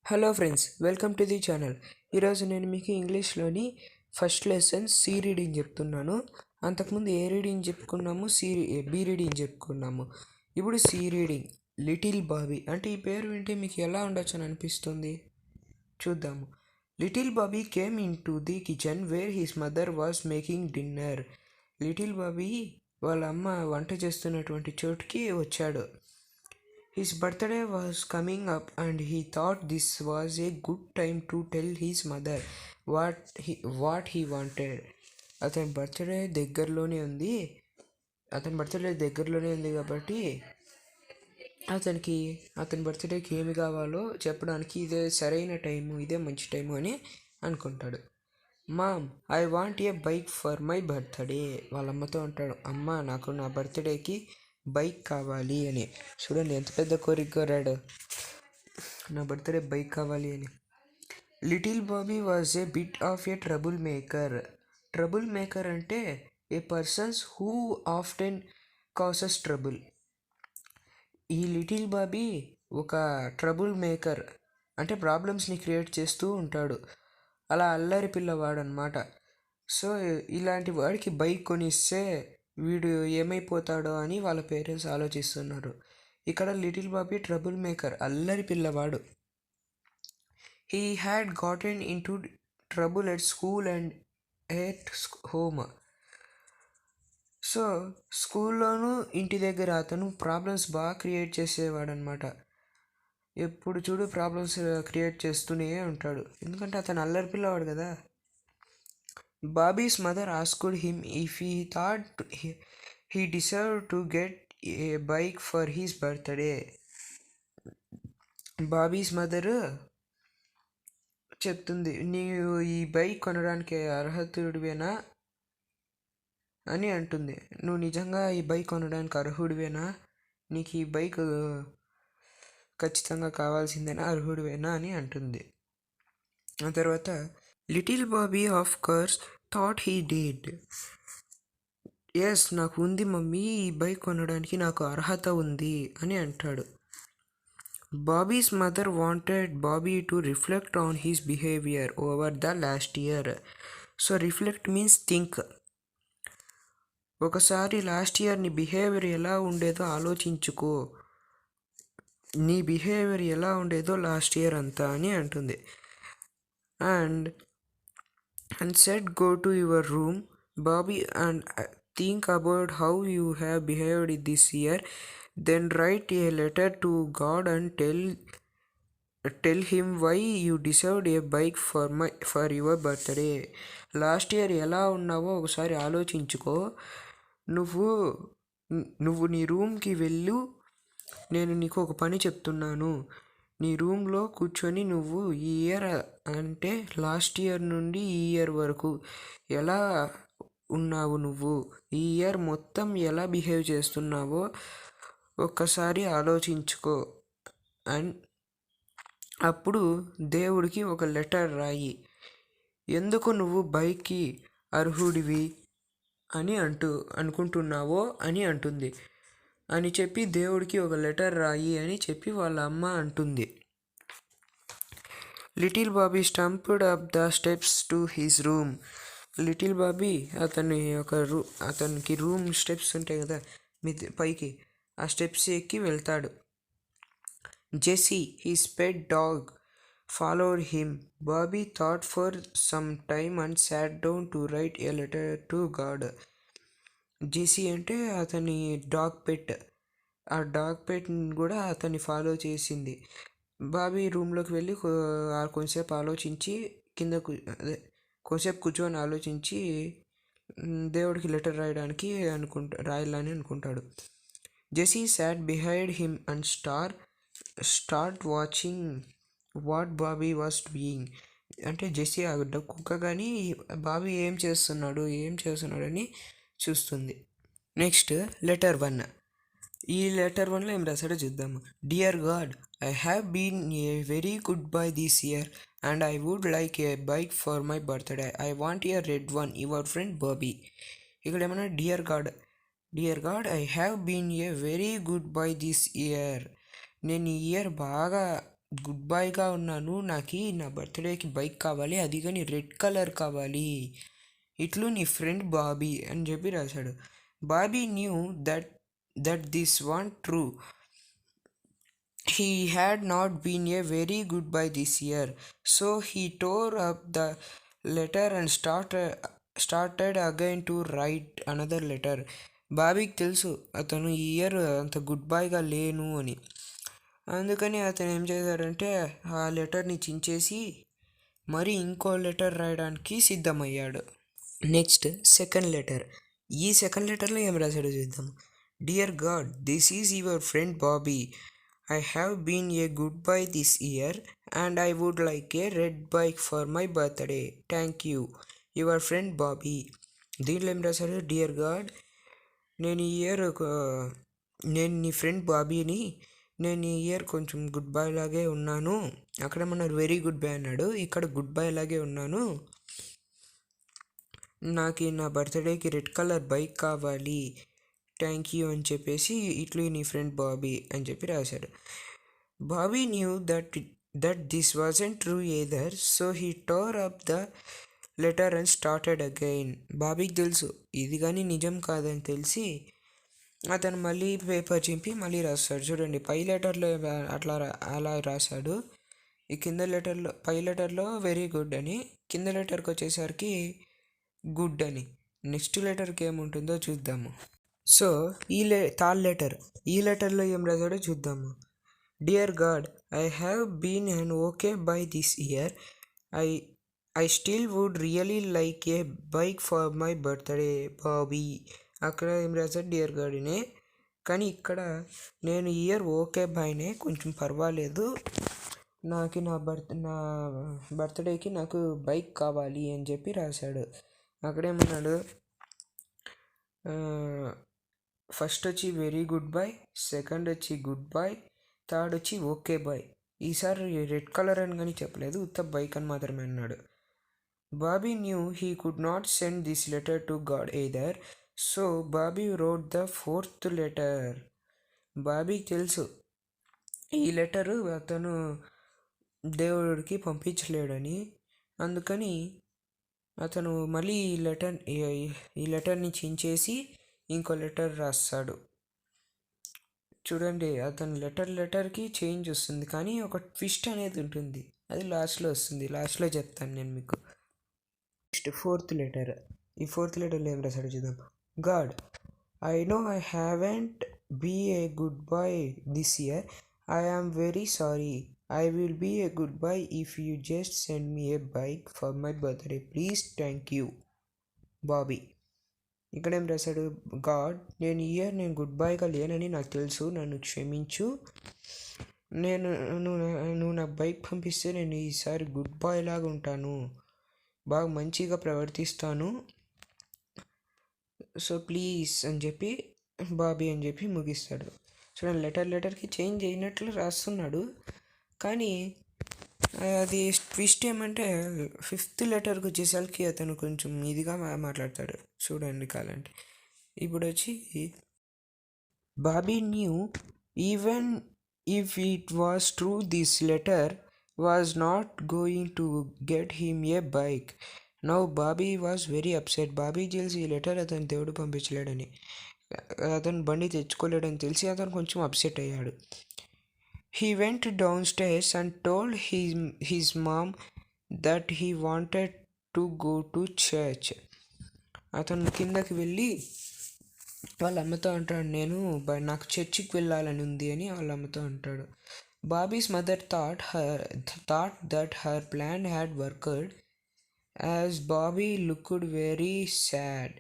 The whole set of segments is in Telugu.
Hello friends, welcome to the channel. ఈరోజు నేను మీకు ఇంగ్లీష్లోని ఫస్ట్ లెసన్ సి రీడింగ్ చెప్తున్నాను. అంతకుముందు ఏ రీడింగ్ చెప్పుకున్నాము, బి రీడింగ్ చెప్పుకున్నాము. ఇప్పుడు సి రీడింగ్. లిటిల్ బాబీ అంటే ఈ పేరు వింటే మీకు ఎలా ఉండొచ్చు అని అనిపిస్తుంది, చూద్దాము. Little Bobby came in to the kitchen ware his mother was making dinner. Little Bobby వాళ్ళ అమ్మ వంట చేస్తున్నటువంటి చోటుకి వచ్చాడు. His birthday was coming up and he thought this was a good time to tell his mother what he wanted. అతని బర్త్డే దగ్గరలోనే ఉంది కాబట్టి అతని బర్త్డేకి ఏమి కావాలో చెప్పడానికి ఇదే సరైన టైము, ఇదే మంచి టైము అని అనుకుంటాడు. Mom, I want a bike for my birthday. వాళ్ళ అమ్మతో అంటాడు, అమ్మ నాకు నా బర్త్డేకి బైక్ కావాలి అని. చూడండి ఎంత పెద్ద కోరిక కోరాడు, నా బర్త్డే బైక్ కావాలి అని. Little Bobby was a bit of a trouble maker. Trouble maker అంటే a persons who often causes trouble. ఈ లిటిల్ బాబీ ఒక ట్రబుల్ మేకర్ అంటే ప్రాబ్లమ్స్ని క్రియేట్ చేస్తూ ఉంటాడు. అలా అల్లరి పిల్లవాడు అనమాట. సో ఇలాంటి వాడికి బైక్ కొనిస్తే వీడు ఏమైపోతాడో అని వాళ్ళ పేరెంట్స్ ఆలోచిస్తున్నారు. ఇక్కడ లిటిల్ బాబీ ట్రబుల్ మేకర్, అల్లరి పిల్లవాడు. He had gotten into trouble at school and at home. So స్కూల్లోనూ ఇంటి దగ్గర అతను ప్రాబ్లమ్స్ బాగా క్రియేట్ చేసేవాడు అనమాట. ఎప్పుడు చూడు ప్రాబ్లమ్స్ క్రియేట్ చేస్తూనే ఉంటాడు, ఎందుకంటే అతను అల్లరి పిల్లవాడు కదా. Bobby's mother asked him if he thought he deserved to get a bike for his birthday. Bobby's mother చెప్తుంది, నీవు ఈ బైక్ కొనడానికి అర్హతుడివేనా అని అంటుంది. నువ్వు నిజంగా ఈ బైక్ కొనడానికి అర్హుడివేనా, నీకు ఈ బైక్ ఖచ్చితంగా కావాల్సిందేనా, అర్హుడివేనా అని అంటుంది. ఆ తర్వాత little Bobby of course thought he did. Yes, నాకు ఉంది మమ్మీ, ఈ బైక్ కొనడానికి నాకు అర్హత ఉంది అని అంటాడు. Bobby's mother wanted Bobby to reflect on his behaviour over the last year. So reflect means think. ఒకసారి లాస్ట్ ఇయర్ నీ బిహేవియర్ ఎలా ఉండేదో ఆలోచించుకో, నీ బిహేవియర్ ఎలా ఉండేదో లాస్ట్ ఇయర్ అంతా అని అంటుంది. And said go to your room Bobby and think about how you have behaved this year, then write a letter to God and tell him why you deserved a bike for your birthday. Last year ఎలా ఉన్నావో ఒకసారి ఆలోచించుకో. నువ్వు నీ రూమ్కి వెళ్ళు, నేను నీకు ఒక పని చెప్తున్నాను. నీ రూమ్లో కూర్చొని నువ్వు ఈ ఇయర్ అంటే లాస్ట్ ఇయర్ నుండి ఈ ఇయర్ వరకు ఎలా ఉన్నావు, నువ్వు ఈ ఇయర్ మొత్తం ఎలా బిహేవ్ చేస్తున్నావో ఒక్కసారి ఆలోచించుకో. అండ్ అప్పుడు దేవుడికి ఒక లెటర్ రాయి, ఎందుకు నువ్వు బైక్కి అర్హుడివి అని అనుకుంటున్నావో అని అంటుంది. అని చెప్పి దేవుడికి ఒక లెటర్ రాయి అని చెప్పి వాళ్ళ అమ్మ అంటుంది. Little Bobby stumped up the steps to his room. Little Bobby అతనికి రూమ్ స్టెప్స్ ఉంటాయి కదా పైకి, ఆ స్టెప్స్ ఎక్కి వెళ్తాడు. Jessie his pet dog followed him. Bobby thought for some time and sat down to write a letter to God. Jessie అంటే అతని డాగ్ పెట్. ఆ డాగ్ పెట్ కూడా అతన్ని ఫాలో చేసింది. బాబీ రూమ్లోకి వెళ్ళి కొంచెంసేపు ఆలోచించి కొంచెంసేపు కూర్చొని ఆలోచించి దేవుడికి లెటర్ రాయాలని అనుకుంటాడు. Jessie sat behind him and start watching what Bobby was doing. అంటే జెస్సీ ఆ కుక్క కానీ బాబీ ఏం చేస్తున్నాడు అని చూస్తుంది. Next letter 1. ఈ లెటర్ 1లో ఏం రాశాడో చూద్దాము. Dear God, I have been a very good boy this year and I would like a bike for my birthday. I want a red one. Your friend Bobby. ఇక్కడ ఏమన్నా dear God I have been a very good boy this year. నేను ఈ ఇయర్ బాగా గుడ్ బాయ్గా ఉన్నాను, నాకు నా బర్త్డేకి బైక్ కావాలి, అది కానీ రెడ్ కలర్ కావాలి, ఇట్లు నీ ఫ్రెండ్ బాబీ అని చెప్పి రాశాడు. Bobby knew that that this want true. He had not been a very good boy this year, so he tore up the letter and started again to write another letter. బాబీకి తెలుసు అతను ఈ ఇయర్ అంత గుడ్ బాయ్గా లేను అని. అందుకని అతను ఏం చేశాడంటే ఆ లెటర్ని చించేసి మరి ఇంకో లెటర్ రాయడానికి సిద్ధమయ్యాడు. Next second letter. ఈ సెకండ్ లెటర్లో ఏం రాశాడో చూద్దాం. Dear God, this is your friend Bobby. I have been a good boy this year and I would like a red bike for my birthday. Thank you. Your friend Bobby. దీంట్లో ఏం రాశాడు? డియర్ గాడ్, నేను ఈ ఇయర్ నేను నీ ఫ్రెండ్ బాబీని, నేను ఈ ఇయర్ కొంచెం గుడ్ బాయ్ లాగే ఉన్నాను. అక్కడ మన వెరీ గుడ్ బాయ్ అన్నాడు, ఇక్కడ గుడ్ బాయ్ లాగే ఉన్నాను. నాకు నా బర్త్డేకి రెడ్ కలర్ బైక్ కావాలి, థ్యాంక్ యూ అని చెప్పేసి ఇట్లు నీ ఫ్రెండ్ బాబీ అని చెప్పి రాశాడు. Bobby knew that this wasn't true either, so he tore up the letter and started again. బాబీకి తెలుసు ఇది కానీ నిజం కాదని తెలిసి అతను మళ్ళీ పేపర్ చింపి మళ్ళీ రాస్తాడు. చూడండి, పై లెటర్లో అలా రాశాడు. ఈ కింద లెటర్లో, పై లెటర్లో వెరీ గుడ్ అని, కింద లెటర్కి వచ్చేసరికి గుడ్ అని. నెక్స్ట్ లెటర్కి ఏముంటుందో చూద్దాము. సో థర్డ్ లెటర్, ఈ లెటర్లో ఏం రాశాడో చూద్దాము. Dear God, I have been an okay boy this year. I still would really like a bike for my birthday Bobby. అక్కడ ఏం రాశాడు? డియర్ గాడ్నే. కానీ ఇక్కడ నేను ఇయర్ ఓకే బాయ్నే, కొంచెం పర్వాలేదు, నాకు నా బర్త్డేకి నాకు బైక్ కావాలి అని చెప్పి రాశాడు. అక్కడేమన్నాడు? ఫస్ట్ వచ్చి వెరీ గుడ్ బాయ్, సెకండ్ వచ్చి గుడ్ బాయ్, థర్డ్ వచ్చి ఓకే బాయ్. ఈసారి రెడ్ కలర్ అని కానీ చెప్పలేదు, ఉత్త బైక్ అని మాత్రమే అన్నాడు. Bobby knew he could not send this letter to God either, so Bobby wrote the fourth letter. బాబీకి తెలుసు ఈ లెటరు అతను దేవుడికి పంపించలేడని, అందుకని అతను మళ్ళీ ఈ లెటర్ని చించేసి ఇంకో లెటర్ రాస్తాడు. చూడండి, అతను లెటర్కి చేంజ్ వస్తుంది, కానీ ఒక ట్విస్ట్ అనేది ఉంటుంది, అది లాస్ట్లో వస్తుంది. లాస్ట్లో చెప్తాను నేను మీకు. Next fourth letter. ఈ ఫోర్త్ లెటర్లో ఏం రాశాడు చూద్దాం. God, I know I haven't be a good boy this year. I am very sorry. I will be a good boy if you just send me a bike for my birthday. Please, thank you. Bobby. ఇక్కడ ఏం రాశాడు? గాడ్, నేను నేను గుడ్ బాయ్గా లేనని నాకు తెలుసు, నన్ను క్షమించు. నువ్వు నాకు బైక్ పంపిస్తే నేను ఈసారి గుడ్ బాయ్ లాగా ఉంటాను, బాగా మంచిగా ప్రవర్తిస్తాను, సో ప్లీజ్ అని చెప్పి బాబీ అని చెప్పి ముగిస్తాడు. చూడండి, లెటర్కి చేంజ్ అయినట్లు రాస్తున్నాడు, కానీ అది ట్విస్ట్ ఏమంటే ఫిఫ్త్ లెటర్కి వచ్చేసరికి అతను కొంచెం ఇదిగా మాట్లాడతాడు. చూడండి కాలంటే ఇప్పుడు వచ్చి Bobby new even if it was true this letter was not going to get him a bike. Now Bobby was very upset. Bobby తెలిసి ఈ లెటర్ అతను దేవుడు పంపించలేడని, అతను బండి తెచ్చుకోలేడని తెలిసి అతను కొంచెం అప్సెట్ అయ్యాడు. He went downstairs and told his mom that he wanted to go to church. అతను కిందకి వెళ్ళి వాళ్ళ అమ్మతో అంటాడు, నాకు చర్చికి వెళ్ళాలని ఉంది అని వాళ్ళ అమ్మతో అంటాడు. Bobby's mother thought that her plan had worked as Bobby looked very sad.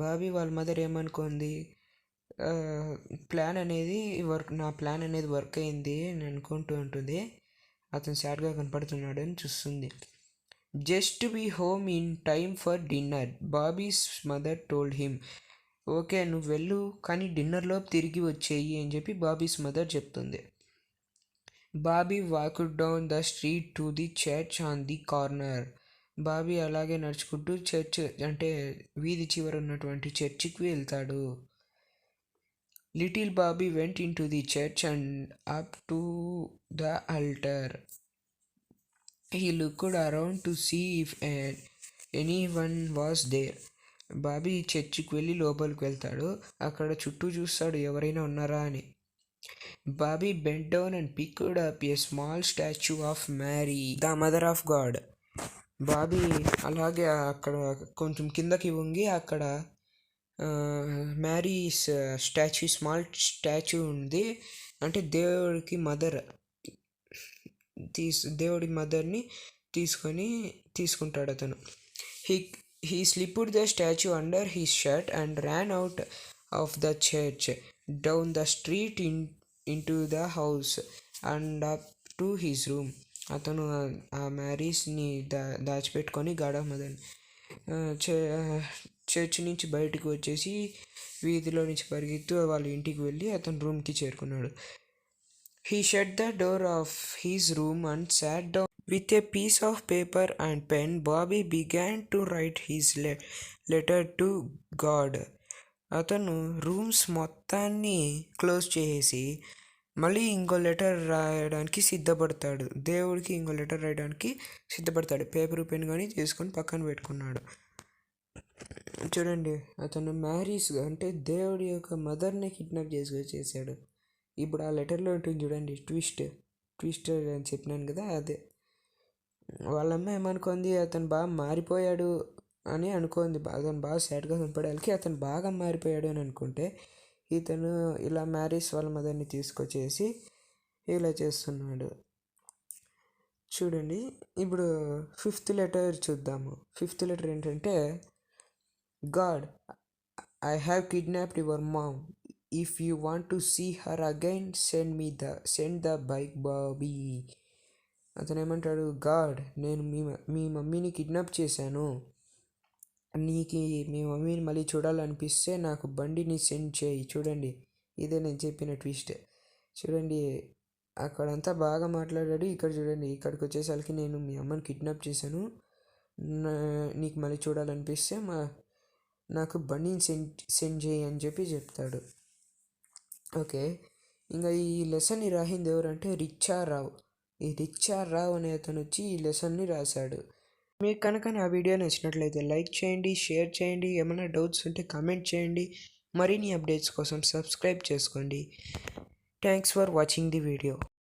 Bobby వాళ్ళ మదర్ ఏమనుకుంది? నా ప్లాన్ అనేది వర్క్ అయింది అని అనుకుంటూ ఉంటుంది. అతను సాడ్గా కనపడుతున్నాడు అని చూస్తుంది. Just be home in time for dinner, Bobby's mother told him. Okay, నువ్వు వెళ్ళు, కానీ డిన్నర్లోపు తిరిగి వచ్చేయి అని చెప్పి బాబీస్ మదర్ చెప్తుంది. Bobby walked down the street to the church on the corner. Bobby అలాగే నడుచుకుంటూ చర్చ్ అంటే వీధి చివర ఉన్నటువంటి చర్చికి వెళ్తాడు. Little Bobby went into the church and up to the altar. He looked around to see if anyone was there. Bobby చర్చికి వెళ్ళి లోపలికి వెళ్తాడు. అక్కడ చుట్టూ చూస్తాడు ఎవరైనా ఉన్నారా అని. Bobby bent down and picked up a small statue of Mary, the mother of God. Bobby అలాగే అక్కడ కొంచెం కిందకి వంగి అక్కడ మ్యారీస్ స్మాల్ స్టాచ్యూ ఉంది. అంటే దేవుడికి దేవుడి మదర్ని తీసుకుంటాడు అతను. He slipped the statue under his shirt and ran out of the church, down the street into the house and up to his room. అతను ఆ మ్యారీస్ని దాచిపెట్టుకొని గాడ్ ఆఫ్ మదర్ని చర్చ్ నుంచి బయటకు వచ్చేసి వీధిలో నుంచి పరిగెత్తు వాళ్ళ ఇంటికి వెళ్ళి అతను రూమ్కి చేరుకున్నాడు. He shut the door of his room and sat down. With a piece of paper and pen, Bobby began to write his letter to God. అతను రూమ్స్ మొత్తాన్ని క్లోజ్ చేసి మళ్ళీ ఇంకో లెటర్ రాయడానికి సిద్ధపడతాడు. దేవుడికి ఇంకో లెటర్ రాయడానికి సిద్ధపడతాడు. పేపర్ పెన్ కానీ తీసుకొని పక్కన పెట్టుకున్నాడు. చూడండి, అతను మ్యారీస్ అంటే దేవుడి యొక్క మదర్ని కిడ్నాప్ చేశాడు. ఇప్పుడు ఆ లెటర్లో ఉంటుంది చూడండి, ట్విస్ట్ అని చెప్పినాను కదా, అదే వాళ్ళ అమ్మ ఏమనుకుంది, అతను బాగా మారిపోయాడు అని అనుకుంది. అతను బాగా సాడ్గా కనపడాలికి అతను బాగా మారిపోయాడు అని అనుకుంటే ఇతను ఇలా మ్యారీస్ వాళ్ళ మదర్ని తీసుకొచ్చేసి ఇలా చేస్తున్నాడు. చూడండి, ఇప్పుడు 5th లెటర్ చూద్దాము. 5th లెటర్ ఏంటంటే, God, I have kidnapped your mom. If you want to see her again, send the bike Bobby. అతను ఏమంటాడు, గాడ్, నేను మీ మమ్మీని కిడ్నాప్ చేశాను. నీకు మీ మమ్మీని మళ్ళీ చూడాలనిపిస్తే నాకు బండిని సెండ్ చేయి. చూడండి, ఇదే నేను చెప్పిన ట్విస్ట్. చూడండి, అక్కడంతా బాగా మాట్లాడాడు. ఇక్కడ చూడండి, ఇక్కడికి వచ్చేసరికి నేను మీ అమ్మని కిడ్నాప్ చేశాను, నీకు మళ్ళీ చూడాలనిపిస్తే నాకు బండిని సెండ్ చేయి అని చెప్తాడు. ఓకే, ఇంకా ఈ లెసన్ని రాసింది ఎవరంటే రిచ్చారావు. ఈ రిచ్చారావు అనే అతను వచ్చి ఈ లెసన్ని రాశాడు. మీకు కనుక నా వీడియో నచ్చినట్లయితే లైక్ చేయండి, షేర్ చేయండి, ఏమైనా డౌట్స్ ఉంటే కామెంట్ చేయండి. మరిన్ని అప్డేట్స్ కోసం సబ్స్క్రైబ్ చేసుకోండి. Thanks for watching the video.